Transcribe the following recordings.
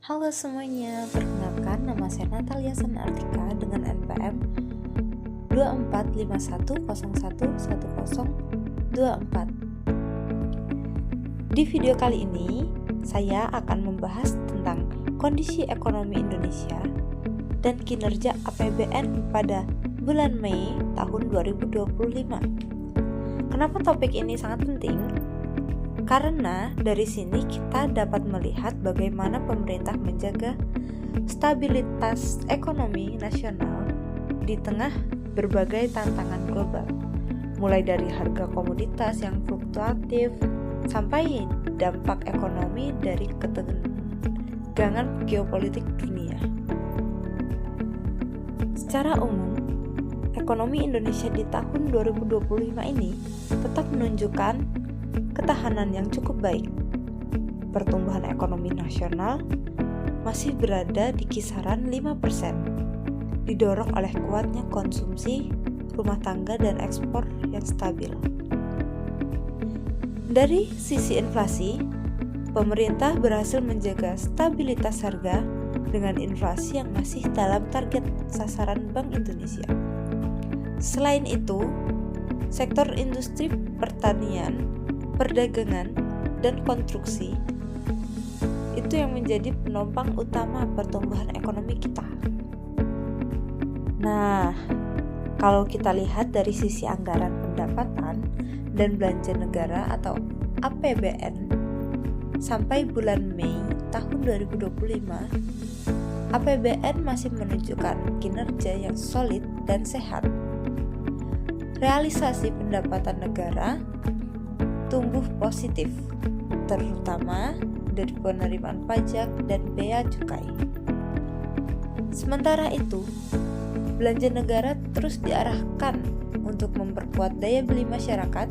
Halo semuanya, perkenalkan nama saya Natalia Sanartika dengan NPM 2451011024. Di video kali ini, saya akan membahas tentang kondisi ekonomi Indonesia dan kinerja APBN pada bulan Mei tahun 2025. Kenapa topik ini sangat penting? Karena dari sini kita dapat melihat bagaimana pemerintah menjaga stabilitas ekonomi nasional di tengah berbagai tantangan global, mulai dari harga komoditas yang fluktuatif sampai dampak ekonomi dari ketegangan geopolitik dunia. Secara umum, ekonomi Indonesia di tahun 2025 ini tetap menunjukkan ketahanan yang cukup baik. Pertumbuhan ekonomi nasional masih berada di kisaran 5%, didorong oleh kuatnya konsumsi rumah tangga dan ekspor yang stabil. Dari sisi inflasi, pemerintah berhasil menjaga stabilitas harga dengan inflasi yang masih dalam target sasaran Bank Indonesia. Selain itu, sektor industri pertanian, perdagangan, dan konstruksi itu yang menjadi penopang utama pertumbuhan ekonomi kita. Nah, kalau kita lihat dari sisi anggaran pendapatan dan belanja negara atau APBN sampai bulan Mei tahun 2025, APBN masih menunjukkan kinerja yang solid dan sehat. Realisasi pendapatan negara tumbuh positif, terutama dari penerimaan pajak dan bea cukai. Sementara itu, belanja negara terus diarahkan untuk memperkuat daya beli masyarakat,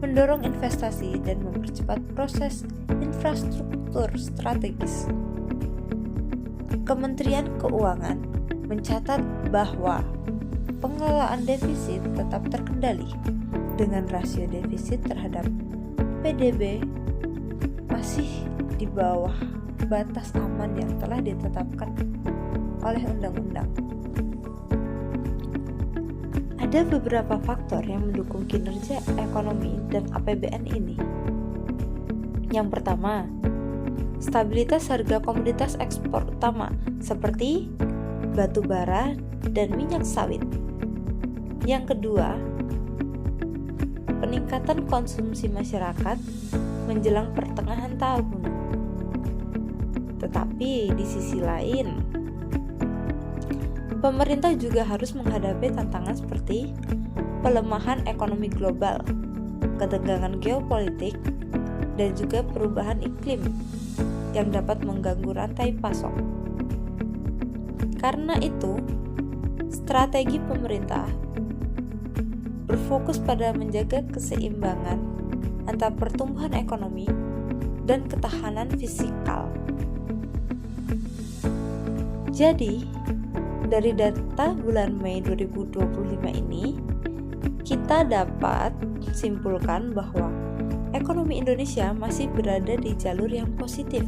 mendorong investasi, dan mempercepat proses infrastruktur strategis. Kementerian Keuangan mencatat bahwa pengelolaan defisit tetap terkendali, dengan rasio defisit terhadap PDB masih di bawah batas aman yang telah ditetapkan oleh undang-undang. Ada beberapa faktor yang mendukung kinerja ekonomi dan APBN ini. Yang pertama, stabilitas harga komoditas ekspor utama seperti batu bara dan minyak sawit. Yang kedua, peningkatan konsumsi masyarakat menjelang pertengahan tahun. Tetapi di sisi lain, pemerintah juga harus menghadapi tantangan seperti pelemahan ekonomi global, ketegangan geopolitik, dan juga perubahan iklim yang dapat mengganggu rantai pasok. Karena itu, strategi pemerintah berfokus pada menjaga keseimbangan antara pertumbuhan ekonomi dan ketahanan fiskal. Jadi, dari data bulan Mei 2025 ini, kita dapat simpulkan bahwa ekonomi Indonesia masih berada di jalur yang positif.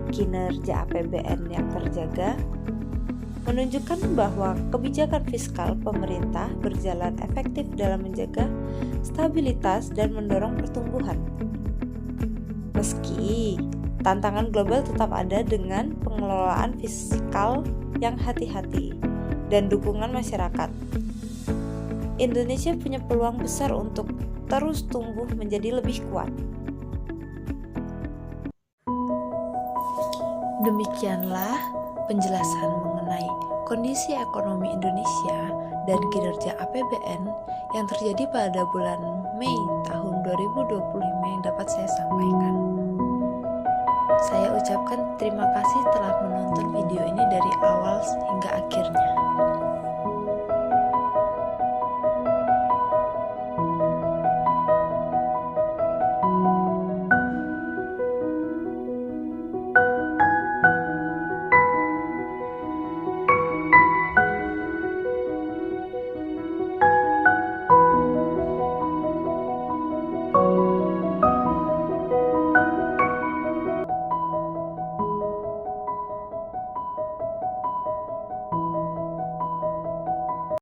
Kinerja APBN yang terjaga menunjukkan bahwa kebijakan fiskal pemerintah berjalan efektif dalam menjaga stabilitas dan mendorong pertumbuhan. Meski tantangan global tetap ada dengan pengelolaan fiskal yang hati-hati dan dukungan masyarakat, Indonesia punya peluang besar untuk terus tumbuh menjadi lebih kuat. Demikianlah penjelasan mengenai kondisi ekonomi Indonesia dan kinerja APBN yang terjadi pada bulan Mei tahun 2025 yang dapat saya sampaikan. Saya ucapkan terima kasih telah menonton video ini dari awal hingga akhirnya.